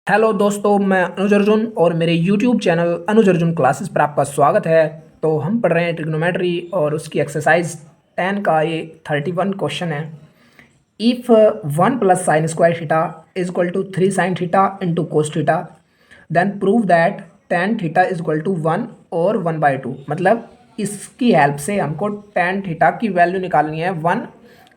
Hello दोस्तों, मैं अनुज अर्जुन और मेरे यूट्यूब चैनल अनुज अर्जुन क्लासेस पर आपका स्वागत है। तो हम पढ़ रहे हैं ट्रिग्नोमेट्री और उसकी एक्सरसाइज 10 का ये 31 क्वेश्चन है। If 1 plus sine square theta is equal to 3 sine theta into cos theta, then prove that tan theta is equal to 1 और 1/2। मतलब इसकी हेल्प से हमको टेन थीटा की वैल्यू निकालनी है 1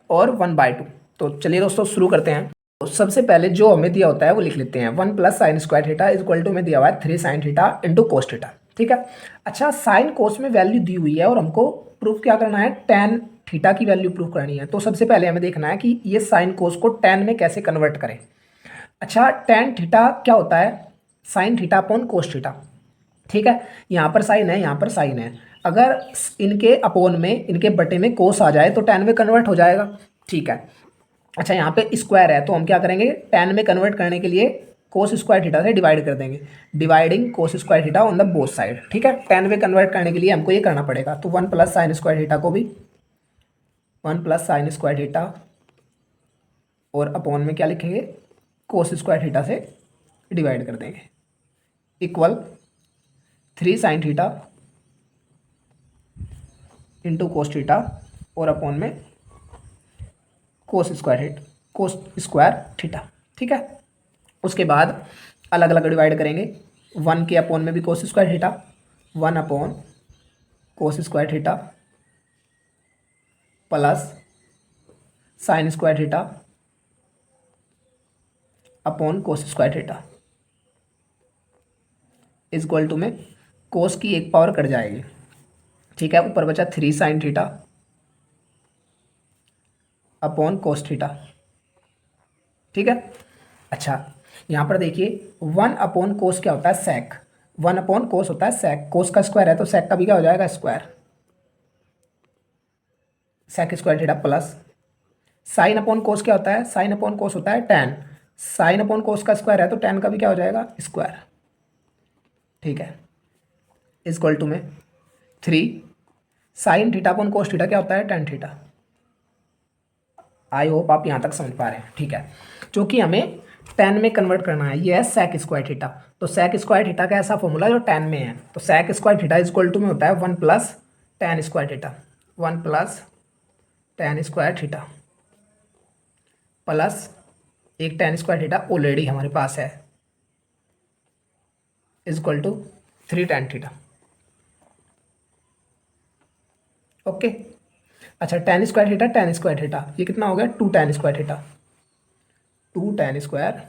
और 1/2। तो चलिए दोस्तों शुरू करते हैं। तो सबसे पहले जो हमें दिया होता है वो लिख लेते हैं। 1 plus sine square theta is equal to में दिया हुआ है 3 sine theta into cos theta. ठीक है। अच्छा, साइन कोस में वैल्यू दी हुई है और हमको प्रूफ क्या करना है, टेन थीटा की वैल्यू प्रूफ करनी है। तो सबसे पहले हमें देखना है कि ये साइन कोस को टेन में कैसे कन्वर्ट करें। अच्छा, टेन थीटा क्या होता है, साइन थीटा अपॉन कोस थीटा। ठीक है, यहाँ पर साइन है, यहाँ पर साइन है। अगर इनके अपोन में, इनके बटे में कोस आ जाए तो टेन में कन्वर्ट हो जाएगा। ठीक है। अच्छा, यहाँ पे स्क्वायर है तो हम क्या करेंगे, टेन में कन्वर्ट करने के लिए कोस स्क्वायर थीटा से डिवाइड कर देंगे। Dividing cos square theta on the both side. ठीक है, टेन में कन्वर्ट करने के लिए हमको ये करना पड़ेगा। तो 1 प्लस साइन स्क्वायर थीटा को भी 1 प्लस साइन स्क्वायर थीटा और अपॉन में क्या लिखेंगे, कोस स्क्वायर थीटा से डिवाइड कर देंगे, equal 3 sine theta into cos theta और अपॉन में कोस स्क्वायर थीटा। ठीक है। उसके बाद अलग अलग डिवाइड करेंगे। 1 के अपॉन में भी cos square theta, 1 upon cos square theta plus sine square theta upon cos square theta is equal to में कोस की एक पावर कट जाएगी। ठीक है, ऊपर बचा 3 साइन थीटा अपॉन कोस थीटा। ठीक है। अच्छा, यहाँ पर देखिए 1 अपॉन कोस क्या होता है, सेक। 1 अपॉन कोस होता है सेक, कोस का स्क्वायर है तो सेक का भी क्या हो जाएगा, square. Sec square theta plus sine upon cos क्या होता है, साइन अपॉन कोस होता है टेन। साइन अपॉन कोस का स्क्वायर है तो टेन का भी क्या हो जाएगा, स्क्वायर। ठीक है, इक्वल टू में 3 sine theta upon cos theta क्या होता है, टेन थीटा। आई होप आप यहाँ तक समझ पा रहे हैं। ठीक है, क्योंकि हमें टेन में कन्वर्ट करना है। ये है सेक स्क्वायर थीटा। तो सेक स्क्वायर थीटा का ऐसा फॉर्मूला जो टेन में है। तो sec square theta is equal to में होता है 1 plus tan square theta, 1 plus tan square theta plus एक टेन स्क्वायर थीटा ऑलरेडी हमारे पास है, is equal to 3 tan theta. Okay. अच्छा, टेन स्क्वायर थीटा ये कितना हो गया, 2 tan square theta, 2 tan square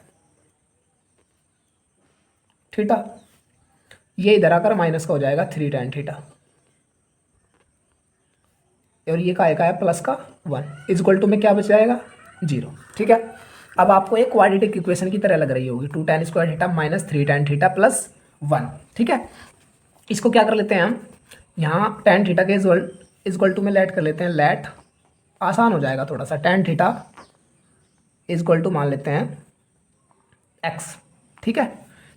theta. ये इधर आकर माइनस का हो जाएगा 3 टेन थीटा, और ये का है प्लस का 1 इज इक्वल टू में क्या बच जाएगा, 0। ठीक है। अब आपको एक क्वाड्रेटिक इक्वेशन की तरह लग रही होगी, 2 tan square theta minus 3 tan theta plus 1। ठीक है, इसको क्या कर लेते हैं हम, यहाँ टेन थीटा के इज इक्वल टू में लेट कर लेते हैं, लेट आसान हो जाएगा थोड़ा सा। Tan theta is equal to मान लेते हैं एक्स। ठीक है,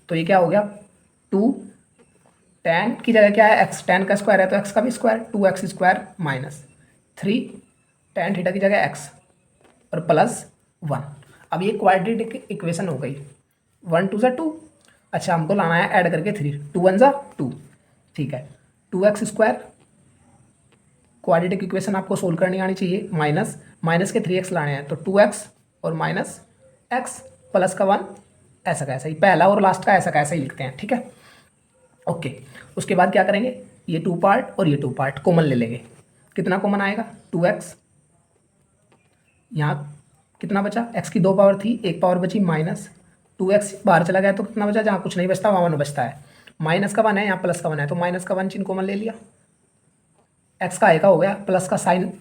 तो ये क्या हो गया, 2 टेन की जगह क्या है, एक्स। टेन का स्क्वायर है तो एक्स का भी square, 2x square minus 3 tan theta की जगह एक्स और प्लस 1। अब ये क्वाड्रेटिक इक्वेशन हो गई, 1 2 ज़ा 2। अच्छा, हमको लाना है ऐड करके 3, 2 1 ज़ा 2। ठीक है, 2x स्क्वायर, क्वाड्रेटिक इक्वेशन आपको सोल्व करनी आनी चाहिए। माइनस माइनस के 3x लाने हैं तो 2x और माइनस x प्लस का 1, ऐसा का ऐसा ही, पहला और लास्ट का ऐसा का ऐसा ही लिखते हैं। ठीक है, ओके। उसके बाद क्या करेंगे, ये 2 पार्ट और ये 2 पार्ट कॉमन ले लेंगे। कितना कॉमन आएगा, 2x। यहाँ कितना बचा, x की 2 पावर थी, एक पावर बची माइनस 2x बाहर चला गया तो कितना बचा, जहाँ कुछ नहीं बचता वहाँ 1 बचता है। माइनस का 1 है, यहाँ प्लस का 1 है तो माइनस का 1 चिन्ह कॉमन ले लिया। एक्स का आएगा हो गया, प्लस का साइन,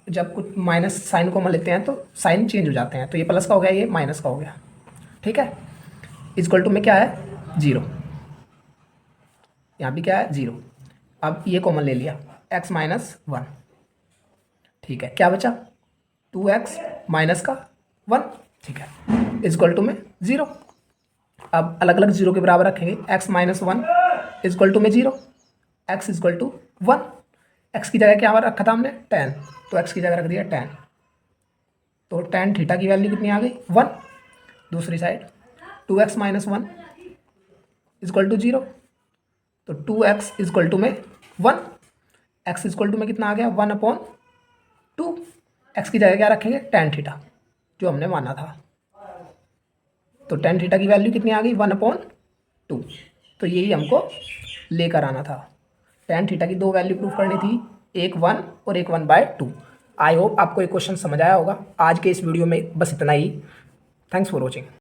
जब कुछ माइनस साइन कॉमन लेते हैं तो साइन चेंज हो जाते हैं। तो ये प्लस का हो गया, ये माइनस का हो गया। ठीक है, इक्वल टू में क्या है, 0। यहाँ भी क्या है, 0। अब ये कॉमन ले लिया, x माइनस 1। ठीक है, क्या बचा, 2x माइनस का 1। ठीक है, इक्वल टू में 0। अब अलग अलग 0 के बराबर रखेंगे, x माइनस 1 इक्वल टू में 0, x इक्वल टू 1। x की जगह क्या रखा था हमने, टेन, तो x की जगह रख दिया 10। तो टेन थीटा की वैल्यू कितनी आ गई, 1। दूसरी side 2x minus 1 equal to 0, तो 2x इजक्वल टू में 1, x इजक्वल टू में कितना आ गया 1/2, x की जगह क्या रखेंगे tan थीटा जो हमने माना था, तो tan थीटा की वैल्यू कितनी आ गई 1/2, तो यही हमको लेकर आना था। tan थीटा की दो वैल्यू प्रूफ करनी थी, एक 1 और एक 1/2। आई होप आपको ये क्वेश्चन समझ आया होगा। आज के इस वीडियो में बस इतना ही। Thanks for watching.